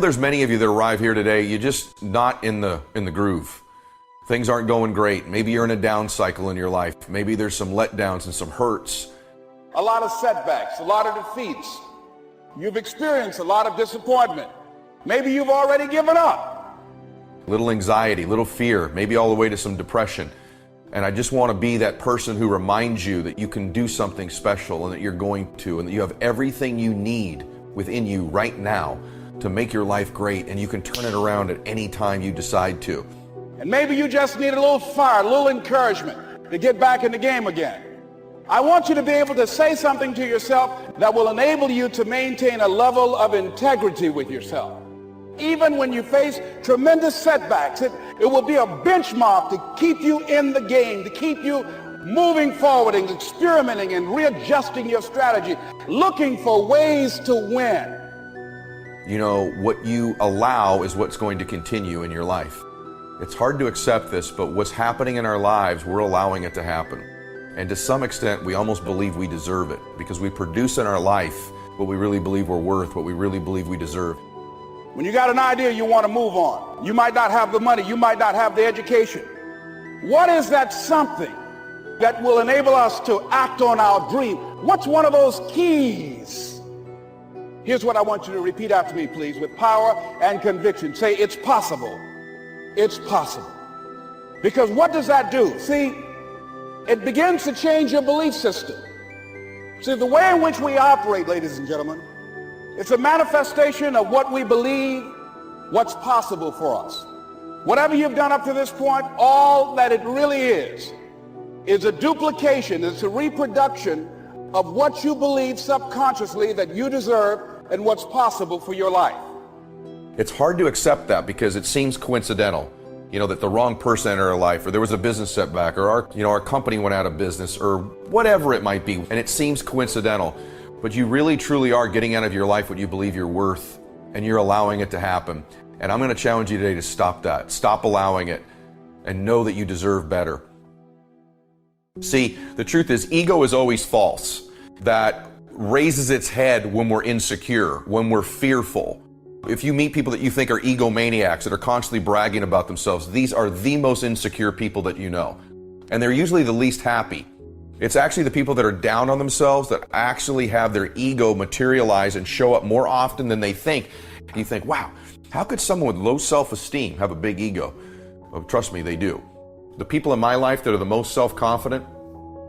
There's many of you that arrive here today, you're just not in the groove. Things aren't going great. Maybe you're in a down cycle in your life. Maybe there's some letdowns and some hurts. A lot of setbacks, a lot of defeats. You've experienced a lot of disappointment. Maybe you've already given up. Little anxiety, little fear, maybe all the way to some depression. And I just want to be that person who reminds you that you can do something special and that you're going to, and that you have everything you need within you right now to make your life great, and you can turn it around at any time you decide to. And maybe you just need a little fire, a little encouragement to get back in the game again. I want you to be able to say something to yourself that will enable you to maintain a level of integrity with yourself. Even when you face tremendous setbacks, it will be a benchmark to keep you in the game, to keep you moving forward and experimenting and readjusting your strategy, looking for ways to win. You know, what you allow is what's going to continue in your life. It's hard to accept this, but what's happening in our lives, we're allowing it to happen. And to some extent, we almost believe we deserve it because we produce in our life what we really believe we're worth, what we really believe we deserve. When you got an idea you want to move on, you might not have the money, you might not have the education. What is that something that will enable us to act on our dream? What's one of those keys? Here's what I want you to repeat after me, please, with power and conviction. Say, it's possible. It's possible. Because what does that do? See, it begins to change your belief system. See, the way in which we operate, ladies and gentlemen, it's a manifestation of what we believe, what's possible for us. Whatever you've done up to this point, all that it really is a duplication, it's a reproduction of what you believe subconsciously that you deserve and what's possible for your life. It's hard to accept that because it seems coincidental, you know, that the wrong person entered our life, or there was a business setback, or our company went out of business, or whatever it might be, and it seems coincidental. But you really truly are getting out of your life what you believe you're worth, and you're allowing it to happen. And I'm going to challenge you today to stop that. Stop allowing it and know that you deserve better. See, the truth is, ego is always false. That raises its head when we're insecure, when we're fearful. If you meet people that you think are egomaniacs, that are constantly bragging about themselves, these are the most insecure people that you know. And they're usually the least happy. It's actually the people that are down on themselves that actually have their ego materialize and show up more often than they think. And you think, wow, how could someone with low self-esteem have a big ego? Well, trust me, they do. The people in my life that are the most self-confident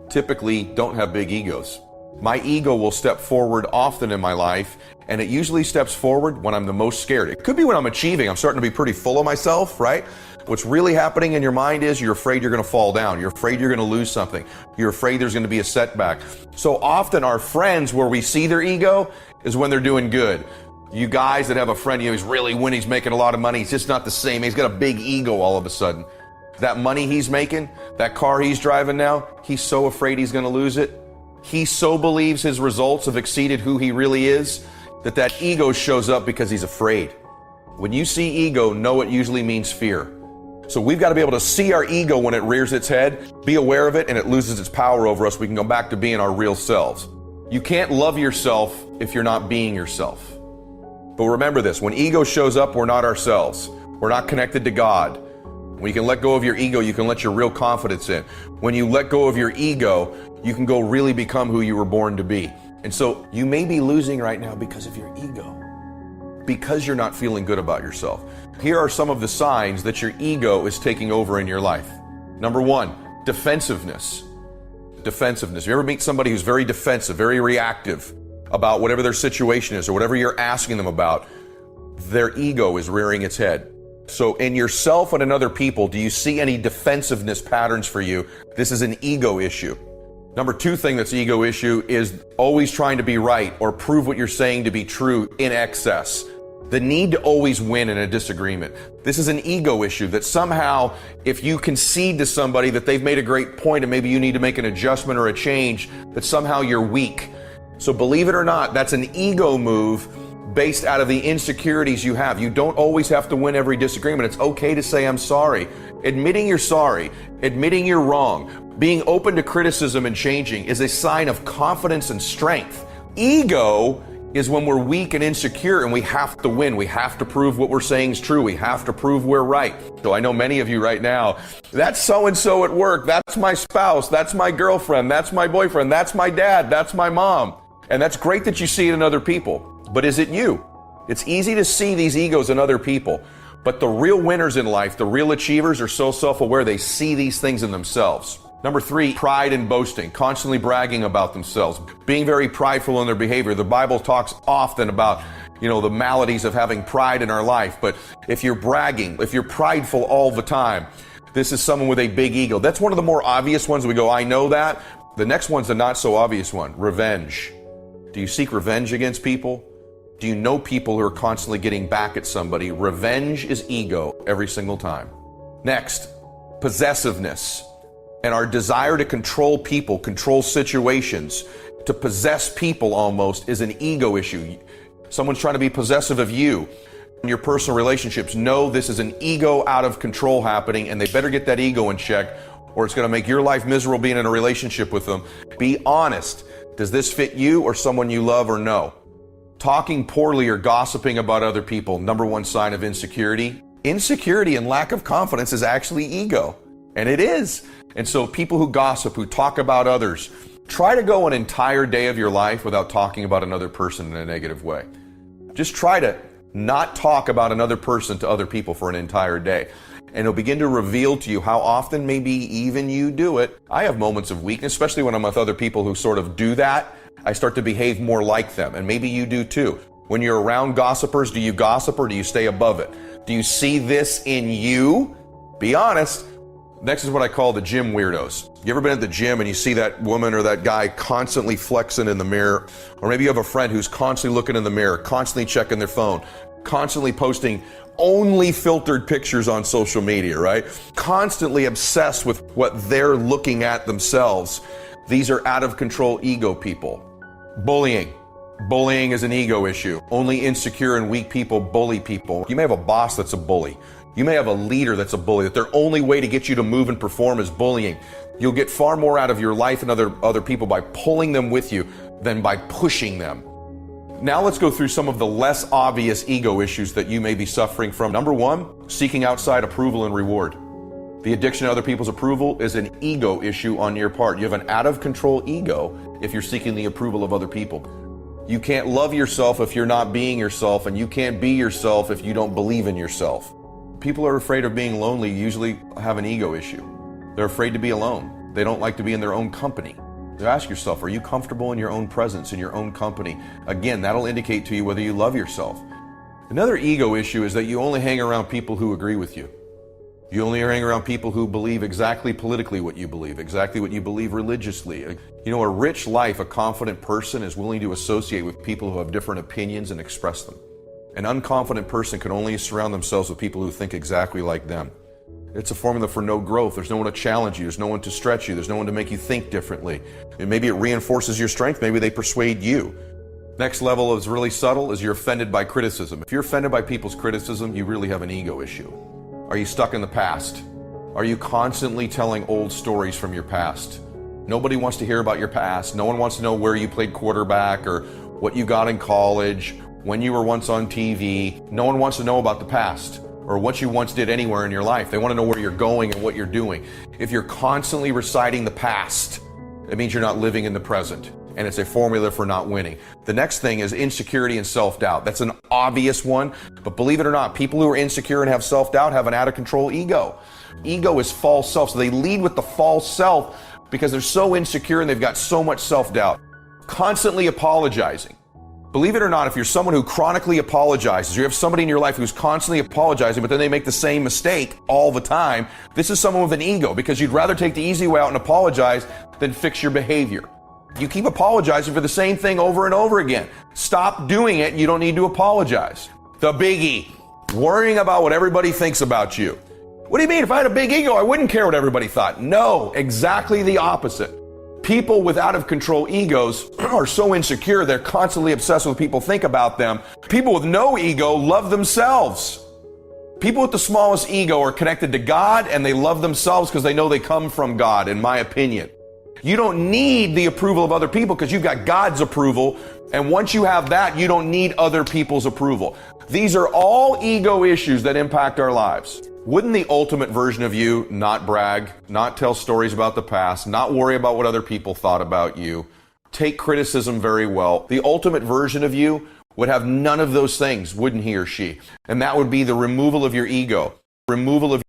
typically don't have big egos. My ego will step forward often in my life, and it usually steps forward when I'm the most scared. It could be when I'm achieving. I'm starting to be pretty full of myself, right? What's really happening in your mind is you're afraid you're going to fall down. You're afraid you're going to lose something. You're afraid there's going to be a setback. So often our friends where we see their ego is when they're doing good. You guys that have a friend, you know, he's really winning, he's making a lot of money. He's just not the same. He's got a big ego all of a sudden. That money he's making, that car he's driving now, he's so afraid he's going to lose it. He so believes his results have exceeded who he really is that ego shows up because he's afraid. When you see ego, know it usually means fear. So we've got to be able to see our ego when it rears its head, be aware of it, and it loses its power over us. We can go back to being our real selves. You can't love yourself if you're not being yourself. But remember this, when ego shows up, we're not ourselves. We're not connected to God. When you can let go of your ego, you can let your real confidence in. When you let go of your ego, you can go really become who you were born to be. And so you may be losing right now because of your ego, because you're not feeling good about yourself. Here are some of the signs that your ego is taking over in your life. Number one, defensiveness. Defensiveness. You ever meet somebody who's very defensive, very reactive about whatever their situation is or whatever you're asking them about? Their ego is rearing its head. So in yourself and in other people, do you see any defensiveness patterns for you? This is an ego issue. Number two thing that's ego issue is always trying to be right or prove what you're saying to be true in excess. The need to always win in a disagreement. This is an ego issue that somehow if you concede to somebody that they've made a great point and maybe you need to make an adjustment or a change, that somehow you're weak. So believe it or not, that's an ego move based out of the insecurities you have. You don't always have to win every disagreement. It's okay to say, I'm sorry. Admitting you're sorry, admitting you're wrong, being open to criticism and changing is a sign of confidence and strength. Ego is when we're weak and insecure and we have to win. We have to prove what we're saying is true. We have to prove we're right. So I know many of you right now, that's so-and-so at work. That's my spouse. That's my girlfriend. That's my boyfriend. That's my dad. That's my mom. And that's great that you see it in other people. But is it you? It's easy to see these egos in other people. But the real winners in life, the real achievers are so self-aware they see these things in themselves. Number 3, pride and boasting, constantly bragging about themselves, being very prideful in their behavior. The Bible talks often about, the maladies of having pride in our life. But if you're bragging, if you're prideful all the time, this is someone with a big ego. That's one of the more obvious ones. We go, I know that. The next one's the not so obvious one, revenge. Do you seek revenge against people? Do you know people who are constantly getting back at somebody? Revenge is ego every single time. Next, possessiveness. And our desire to control people, control situations, to possess people almost is an ego issue. Someone's trying to be possessive of you. In your personal relationships, know this is an ego out of control happening, and they better get that ego in check or it's going to make your life miserable being in a relationship with them. Be honest. Does this fit you or someone you love or no? Talking poorly or gossiping about other people, number one sign of insecurity. Insecurity and lack of confidence is actually ego. And it is. And so people who gossip, who talk about others, try to go an entire day of your life without talking about another person in a negative way. Just try to not talk about another person to other people for an entire day. And it'll begin to reveal to you how often maybe even you do it. I have moments of weakness, especially when I'm with other people who sort of do that. I start to behave more like them. And maybe you do too. When you're around gossipers, do you gossip or do you stay above it? Do you see this in you? Be honest. Next is what I call the gym weirdos. You ever been at the gym and you see that woman or that guy constantly flexing in the mirror? Or maybe you have a friend who's constantly looking in the mirror, constantly checking their phone, constantly posting only filtered pictures on social media, right? Constantly obsessed with what they're looking at themselves. These are out of control ego people. Bullying. Bullying is an ego issue. Only insecure and weak people bully people. You may have a boss that's a bully. You may have a leader that's a bully, that their only way to get you to move and perform is bullying. You'll get far more out of your life and other people by pulling them with you than by pushing them. Now let's go through some of the less obvious ego issues that you may be suffering from. Number 1, seeking outside approval and reward. The addiction to other people's approval is an ego issue on your part. You have an out of control ego if you're seeking the approval of other people. You can't love yourself if you're not being yourself, and you can't be yourself if you don't believe in yourself. People are afraid of being lonely usually have an ego issue. They're afraid to be alone. They don't like to be in their own company. So ask yourself, are you comfortable in your own presence, in your own company? Again, that'll indicate to you whether you love yourself. Another ego issue is that you only hang around people who agree with you. You only hang around people who believe exactly politically what you believe, exactly what you believe religiously. A rich life, a confident person is willing to associate with people who have different opinions and express them. An unconfident person can only surround themselves with people who think exactly like them. It's a formula for no growth. There's no one to challenge you. There's no one to stretch you. There's no one to make you think differently. And maybe it reinforces your strength. Maybe they persuade you. Next level is really subtle, is you're offended by criticism. If you're offended by people's criticism, you really have an ego issue. Are you stuck in the past? Are you constantly telling old stories from your past? Nobody wants to hear about your past. No one wants to know where you played quarterback or what you got in college, when you were once on TV. No one wants to know about the past or what you once did anywhere in your life. They want to know where you're going and what you're doing. If you're constantly reciting the past, it means you're not living in the present. And it's a formula for not winning. The next thing is insecurity and self-doubt. That's an obvious one, but believe it or not, people who are insecure and have self-doubt have an out-of-control ego. Ego is false self, so they lead with the false self because they're so insecure and they've got so much self-doubt. Constantly apologizing. Believe it or not, if you're someone who chronically apologizes, you have somebody in your life who's constantly apologizing, but then they make the same mistake all the time, this is someone with an ego because you'd rather take the easy way out and apologize than fix your behavior. You keep apologizing for the same thing over and over again. Stop doing it. You don't need to apologize. The biggie, worrying about what everybody thinks about you. What do you mean? If I had a big ego, I wouldn't care what everybody thought. No, exactly the opposite. People with out of control egos are so insecure, they're constantly obsessed with what people think about them. People with no ego love themselves. People with the smallest ego are connected to God and they love themselves because they know they come from God, in my opinion. You don't need the approval of other people because you've got God's approval And once you have that, you don't need other people's approval. These are all ego issues that impact our lives. Wouldn't the ultimate version of you not brag, not tell stories about the past, not worry about what other people thought about you, take criticism very well? The ultimate version of you would have none of those things, wouldn't he or she? And that would be the removal of your ego, removal of